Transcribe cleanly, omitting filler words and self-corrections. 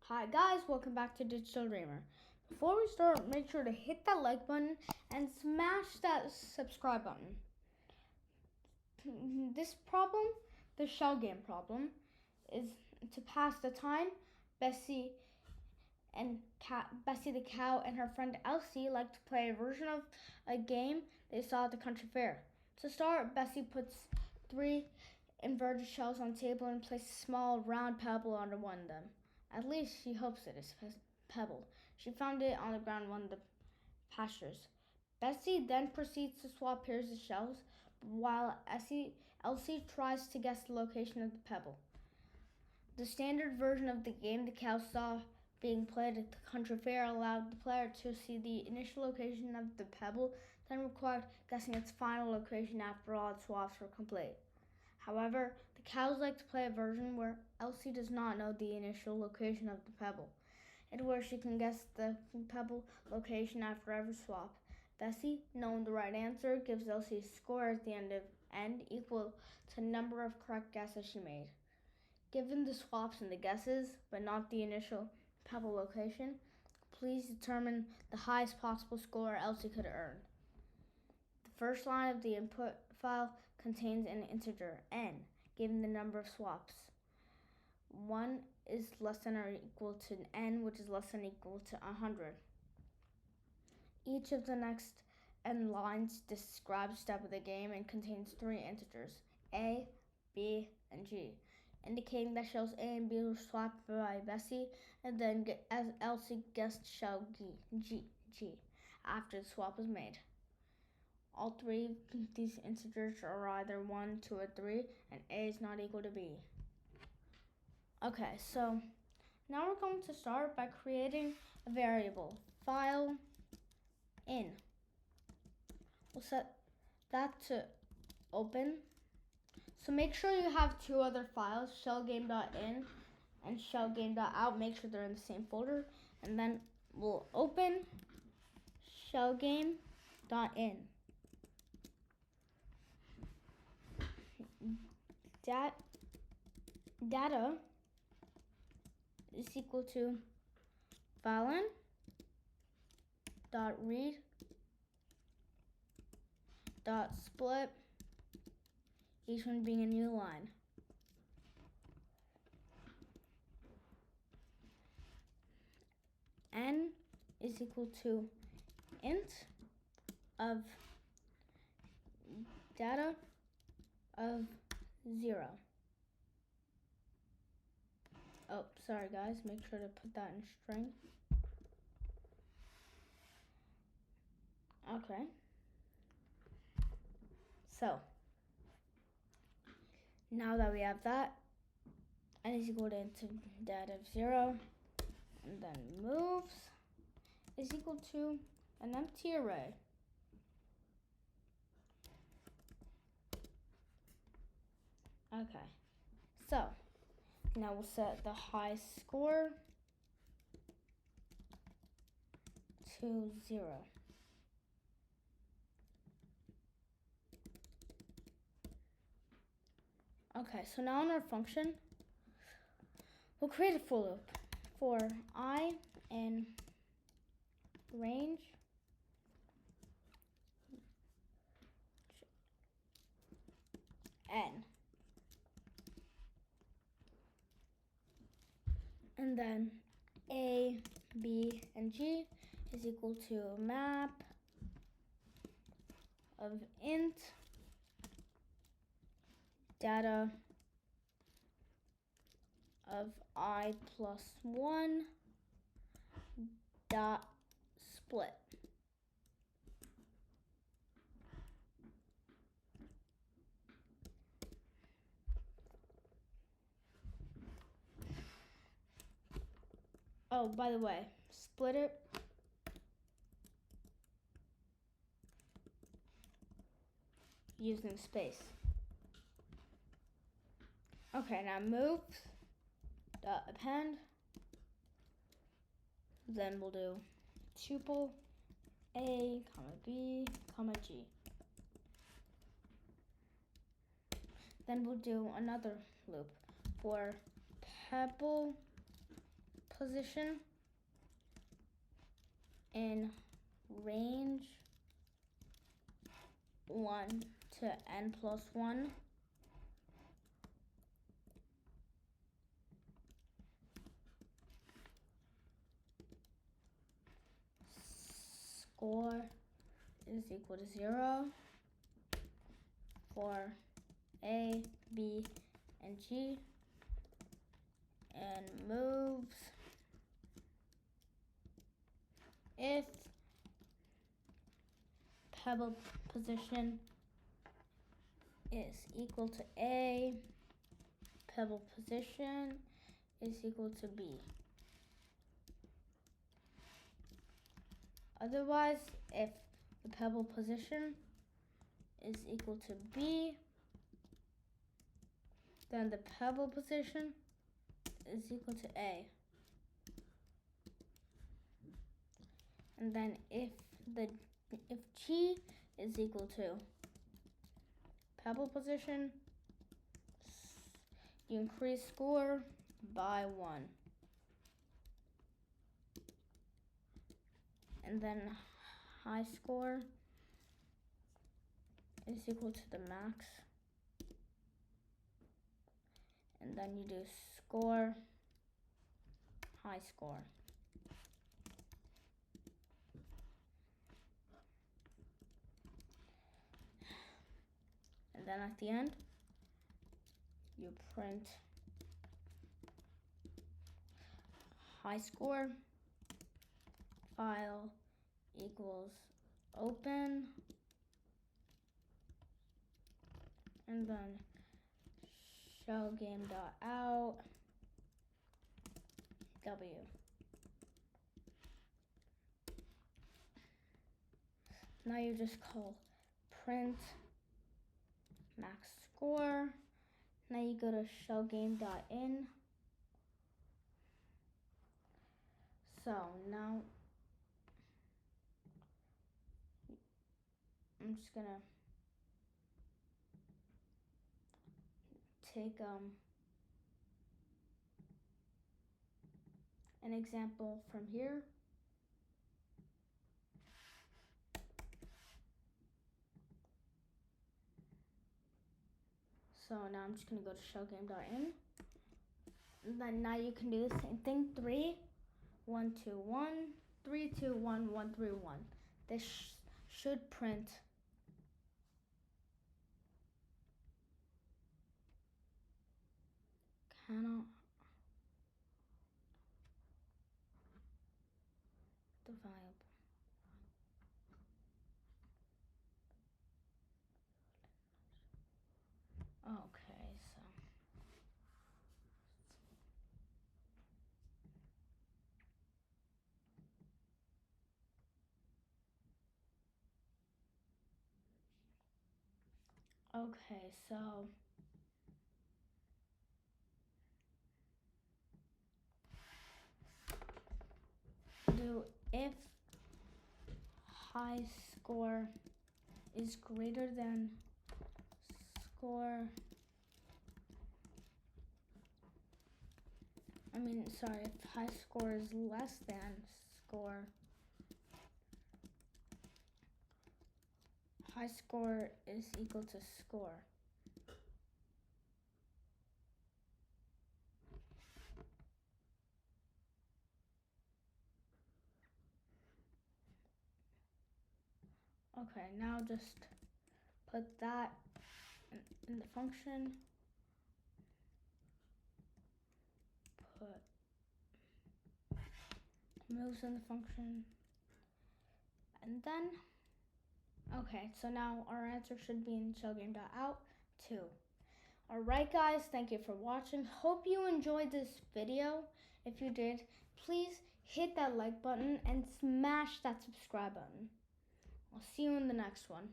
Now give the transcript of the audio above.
Hi guys, welcome back to Digital Dreamer. Before we start, make sure to hit that like button and smash that subscribe button. This problem, the shell game problem, is to pass the time. Bessie the cow and her friend Elsie like to play a version of a game they saw at the country fair. To start, Bessie puts 3 inverted shells on the table and places a small round pebble under one of them. At least she hopes it is pebble. She found it on the ground in one of the pastures. Bessie then proceeds to swap pairs of shells while Elsie tries to guess the location of the pebble. The standard version of the game the cow saw being played at the country fair allowed the player to see the initial location of the pebble, then required guessing its final location after all its swaps were complete. However, the cows like to play a version where Elsie does not know the initial location of the pebble, and where she can guess the pebble location after every swap. Bessie, knowing the right answer, gives Elsie a score at the end equal to the number of correct guesses she made. Given the swaps and the guesses, but not the initial pebble location, please determine the highest possible score Elsie could earn. The first line of the input file contains an integer, n, given the number of swaps. 1 is less than or equal to n, which is less than or equal to 100. Each of the next n lines describes a step of the game and contains 3 integers, a, b, and g, indicating that shells A and B were swapped by Bessie, and then as Elsie guessed shell G after the swap was made. All 3 of these integers are either 1, 2, or 3, and A is not equal to B. Okay, so now we're going to start by creating a variable, file in. We'll set that to open. So make sure you have 2 other files, shellgame.in and shellgame.out. Make sure they're in the same folder, and then we'll open shellgame.in. Data is equal to filein dot read dot split, each one being a new line. N is equal to int of data of 0. Oh, sorry guys, make sure to put that in string. Okay. So, now that we have that, n is equal to data of 0, and then moves is equal to an empty array. Okay, so now we'll set the high score to 0. Okay, so now in our function, we'll create a for loop for I in range n. And then a, b, and g is equal to map of int data of I plus 1 dot split. Oh, by the way, split it using space. Okay, now move dot append. Then we'll do tuple a, comma b, comma g. Then we'll do another loop for pebble position in range 1 to n plus 1. Score is equal to 0 for A, B, and G, and moves if pebble position is equal to A, pebble position is equal to B. Otherwise, if the pebble position is equal to B, then the pebble position is equal to A. And then if G is equal to pebble position, you increase score by 1. And then high score is equal to the max. And then you do score, high score. And then at the end, you print high score, file equals open, and then shellgame.out W. Now you just call print max score. Now you go to shellgame.in. So now I'm just gonna take an example from here. So now I'm just gonna go to shellgame.in. And then now you can do the same thing. 3, 1, 2, 1, 3, 2, 1, 1, 3, 1. This should print cannot the variable. Okay, so do if high score is greater than score, if high score is less than score, high score is equal to score. Okay, now just put that in the function. Put moves in the function. And then, okay, so now our answer should be in shellgame.out 2. Alright guys, thank you for watching. Hope you enjoyed this video. If you did, please hit that like button and smash that subscribe button. I'll see you in the next one.